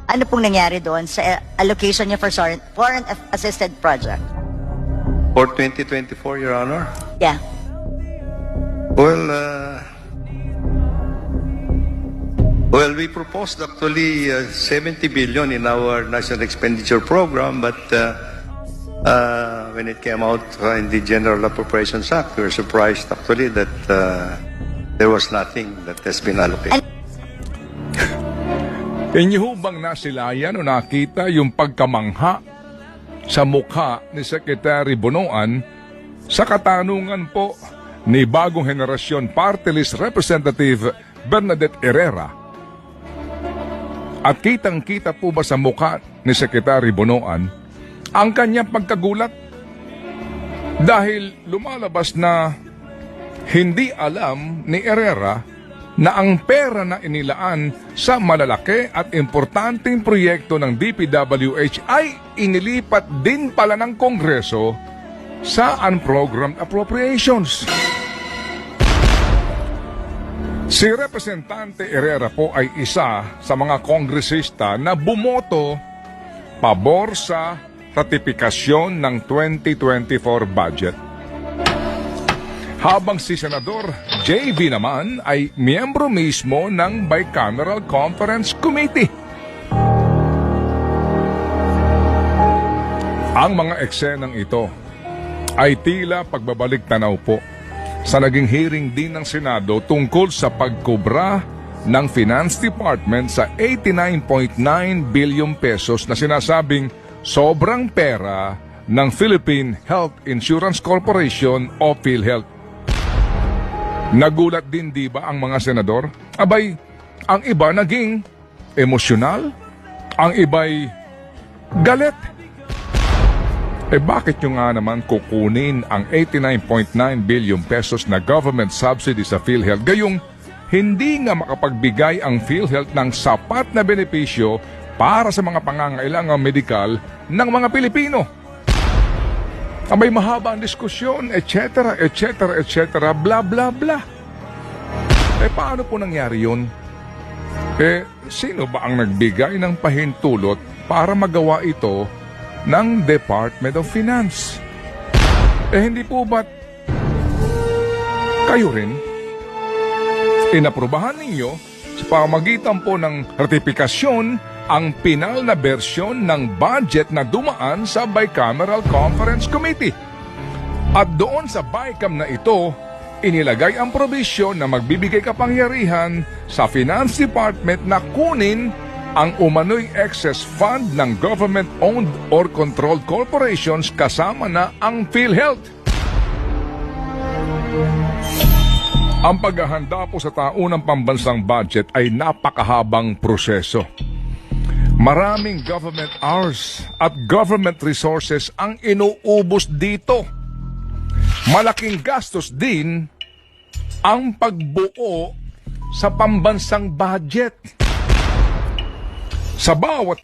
Ano pong nangyari doon sa allocation niya for foreign assisted project? For 2024, Your Honor? Yeah. Well, we proposed actually 70 billion in our national expenditure program, but when it came out in the General Appropriations Act, we were surprised actually that there was nothing that has been allocated. Inyo bang nasilayan o nakita yung pagkamangha sa mukha ni Secretary Bonoan sa katanungan po ni Bagong Henerasyon Party List Representative Bernadette Herrera? At kitang-kita po ba sa mukha ni Secretary Bonoan ang kanyang pagkagulat? Dahil lumalabas na hindi alam ni Herrera na ang pera na inilaan sa malalaki at importanteng proyekto ng DPWH ay inilipat din pala ng Kongreso sa unprogrammed appropriations. Si Representante Herrera po ay isa sa mga kongresista na bumoto pabor sa ratifikasyon ng 2024 budget. Habang si Senador JB naman ay miyembro mismo ng Bicameral Conference Committee. Ang mga eksenang ito ay tila pagbabalik tanaw po sa naging hearing din ng Senado tungkol sa pagkobra ng Finance Department sa 89.9 billion pesos na sinasabing sobrang pera ng Philippine Health Insurance Corporation o PhilHealth. Nagulat din di ba ang mga senador? Abay, ang iba naging emosyonal, ang iba'y galit. Bakit nyo nga naman kukunin ang 89.9 billion pesos na government subsidy sa PhilHealth gayong hindi nga makapagbigay ang PhilHealth ng sapat na benepisyo para sa mga pangangailangang medikal ng mga Pilipino? May mahaba ang diskusyon, etc., etc., etc., bla bla bla. Paano po nangyari yun? Sino ba ang nagbigay ng pahintulot para magawa ito ng Department of Finance? Hindi po ba't kayo rin? Inaprubahan ninyo sa pamamagitan po ng ratifikasyon ang pinal na bersyon ng budget na dumaan sa Bicameral Conference Committee. At doon sa BICAM na ito, inilagay ang probisyon na magbibigay kapangyarihan sa Finance Department na kunin ang umano'y excess fund ng government-owned or controlled corporations kasama na ang PhilHealth. Ang paghahanda po sa taunang pambansang budget ay napakahabang proseso. Maraming government hours at government resources ang inuubos dito. Malaking gastos din ang pagbuo sa pambansang budget. Sa bawat